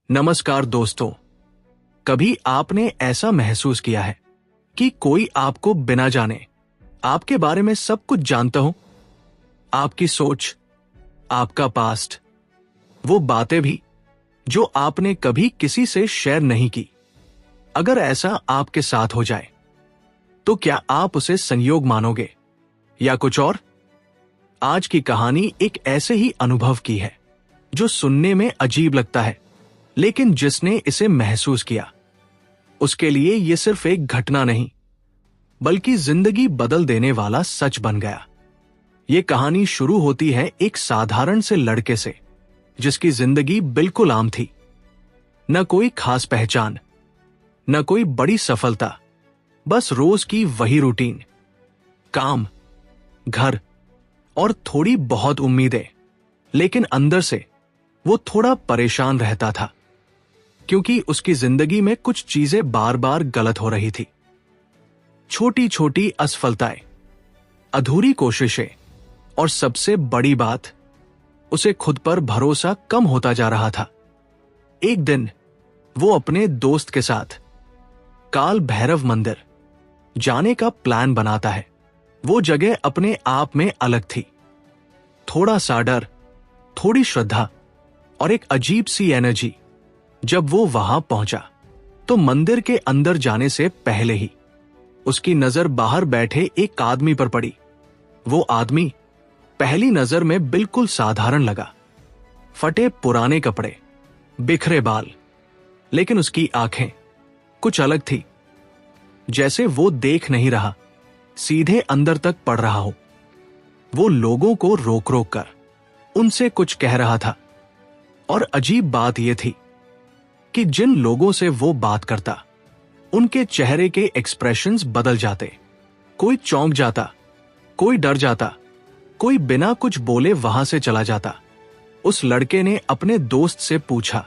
नमस्कार दोस्तों। कभी आपने ऐसा महसूस किया है कि कोई आपको बिना जाने आपके बारे में सब कुछ जानता हो? आपकी सोच, आपका पास्ट, वो बातें भी जो आपने कभी किसी से शेयर नहीं की। अगर ऐसा आपके साथ हो जाए तो क्या आप उसे संयोग मानोगे या कुछ और? आज की कहानी एक ऐसे ही अनुभव की है जो सुनने में अजीब लगता है, लेकिन जिसने इसे महसूस किया उसके लिए यह सिर्फ एक घटना नहीं बल्कि जिंदगी बदल देने वाला सच बन गया। यह कहानी शुरू होती है एक साधारण से लड़के से जिसकी जिंदगी बिल्कुल आम थी। न कोई खास पहचान, न कोई बड़ी सफलता, बस रोज की वही रूटीन, काम, घर और थोड़ी बहुत उम्मीदें। लेकिन अंदर से वो थोड़ा परेशान रहता था क्योंकि उसकी जिंदगी में कुछ चीजें बार बार गलत हो रही थी। छोटी छोटी असफलताएं, अधूरी कोशिशें और सबसे बड़ी बात, उसे खुद पर भरोसा कम होता जा रहा था। एक दिन वो अपने दोस्त के साथ काल भैरव मंदिर जाने का प्लान बनाता है। वो जगह अपने आप में अलग थी। थोड़ा सा डर, थोड़ी श्रद्धा और एक अजीब सी एनर्जी। जब वो वहां पहुंचा तो मंदिर के अंदर जाने से पहले ही उसकी नजर बाहर बैठे एक आदमी पर पड़ी। वो आदमी पहली नजर में बिल्कुल साधारण लगा। फटे पुराने कपड़े, बिखरे बाल, लेकिन उसकी आंखें कुछ अलग थी। जैसे वो देख नहीं रहा, सीधे अंदर तक पड़ रहा हो। वो लोगों को रोक रोक कर उनसे कुछ कह रहा था। और अजीब बात यह थी कि जिन लोगों से वो बात करता उनके चेहरे के एक्सप्रेशंस बदल जाते। कोई चौंक जाता, कोई डर जाता, कोई बिना कुछ बोले वहां से चला जाता। उस लड़के ने अपने दोस्त से पूछा,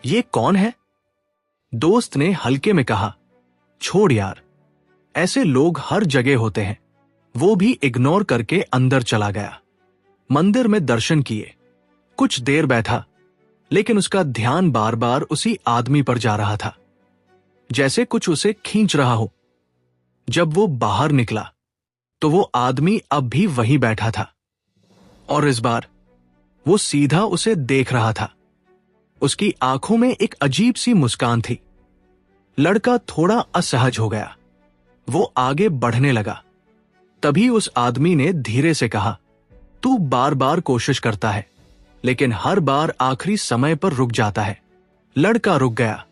ये कौन है? दोस्त ने हल्के में कहा, छोड़ यार, ऐसे लोग हर जगह होते हैं। वो भी इग्नोर करके अंदर चला गया। मंदिर में दर्शन किए, कुछ देर बैठा, लेकिन उसका ध्यान बार बार उसी आदमी पर जा रहा था, जैसे कुछ उसे खींच रहा हो। जब वो बाहर निकला तो वो आदमी अब भी वहीं बैठा था और इस बार वो सीधा उसे देख रहा था। उसकी आंखों में एक अजीब सी मुस्कान थी। लड़का थोड़ा असहज हो गया। वो आगे बढ़ने लगा। तभी उस आदमी ने धीरे से कहा, तू बार बार कोशिश करता है लेकिन हर बार आखिरी समय पर रुक जाता है। लड़का रुक गया।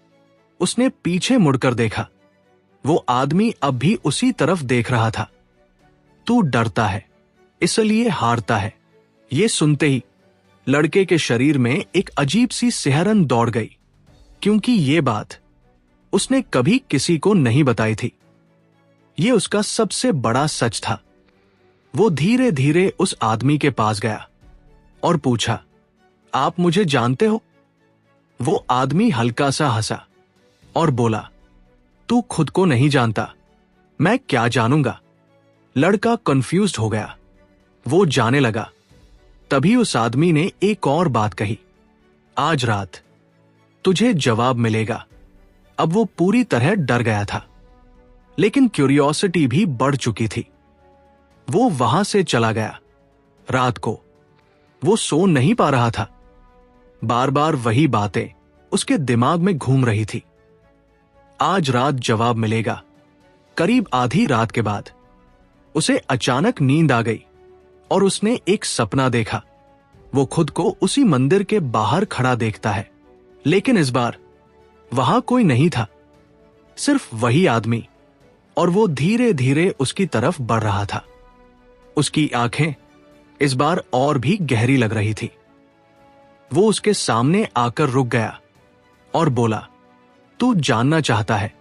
उसने पीछे मुड़कर देखा। वो आदमी अब भी उसी तरफ देख रहा था। तू डरता है इसलिए हारता है। ये सुनते ही लड़के के शरीर में एक अजीब सी सिहरन दौड़ गई, क्योंकि ये बात उसने कभी किसी को नहीं बताई थी। ये उसका सबसे बड़ा सच था। वो धीरे धीरे उस आदमी के पास गया और पूछा, आप मुझे जानते हो? वो आदमी हल्का सा हंसा और बोला, तू खुद को नहीं जानता, मैं क्या जानूंगा? लड़का कंफ्यूज्ड हो गया। वो जाने लगा। तभी उस आदमी ने एक और बात कही, आज रात तुझे जवाब मिलेगा। अब वो पूरी तरह डर गया था, लेकिन क्यूरियोसिटी भी बढ़ चुकी थी। वो वहां से चला गया। रात को वो सो नहीं पा रहा था। बार बार वही बातें उसके दिमाग में घूम रही थी। आज रात जवाब मिलेगा। करीब आधी रात के बाद उसे अचानक नींद आ गई और उसने एक सपना देखा। वो खुद को उसी मंदिर के बाहर खड़ा देखता है, लेकिन इस बार वहां कोई नहीं था, सिर्फ वही आदमी, और वो धीरे धीरे उसकी तरफ बढ़ रहा था। उसकी आंखें इस बार और भी गहरी लग रही थी। वो उसके सामने आकर रुक गया और बोला, तू जानना चाहता है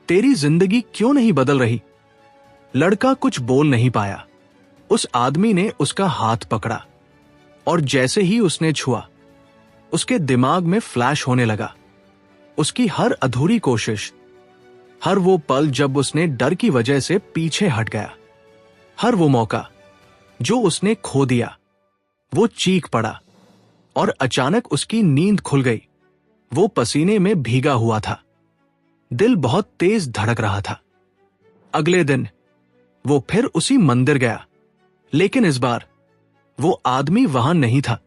तेरी जिंदगी क्यों नहीं बदल रही? लड़का कुछ बोल नहीं पाया। उस आदमी ने उसका हाथ पकड़ा और जैसे ही उसने छुआ, उसके दिमाग में फ्लैश होने लगा। उसकी हर अधूरी कोशिश, हर वो पल जब उसने डर की वजह से पीछे हट गया, हर वो मौका जो उसने खो दिया। वो चीख पड़ा और अचानक उसकी नींद खुल गई। वो पसीने में भीगा हुआ था। दिल बहुत तेज धड़क रहा था। अगले दिन वो फिर उसी मंदिर गया, लेकिन इस बार वो आदमी वहां नहीं था।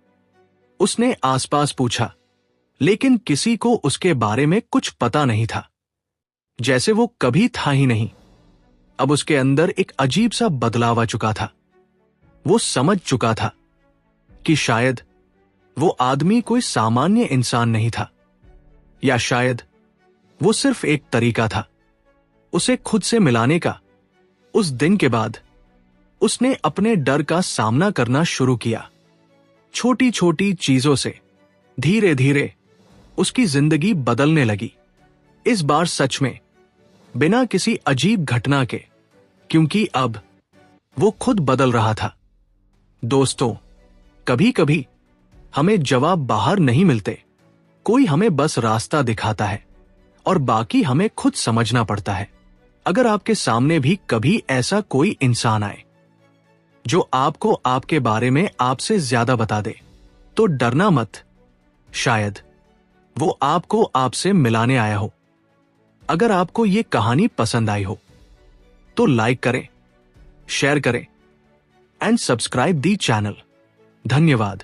उसने आसपास पूछा, लेकिन किसी को उसके बारे में कुछ पता नहीं था, जैसे वो कभी था ही नहीं। अब उसके अंदर एक अजीब सा बदलाव आ चुका था। वो समझ चुका था कि शायद वो आदमी कोई सामान्य इंसान नहीं था, या शायद वो सिर्फ एक तरीका था उसे खुद से मिलाने का। उस दिन के बाद उसने अपने डर का सामना करना शुरू किया। छोटी छोटी चीजों से धीरे धीरे उसकी जिंदगी बदलने लगी। इस बार सच में बिना किसी अजीब घटना के, क्योंकि अब वो खुद बदल रहा था। दोस्तों, कभी कभी हमें जवाब बाहर नहीं मिलते। कोई हमें बस रास्ता दिखाता है और बाकी हमें खुद समझना पड़ता है। अगर आपके सामने भी कभी ऐसा कोई इंसान आए जो आपको आपके बारे में आपसे ज्यादा बता दे, तो डरना मत। शायद वो आपको आपसे मिलाने आया हो। अगर आपको ये कहानी पसंद आई हो तो लाइक करें, शेयर करें एंड सब्सक्राइब दी चैनल। धन्यवाद।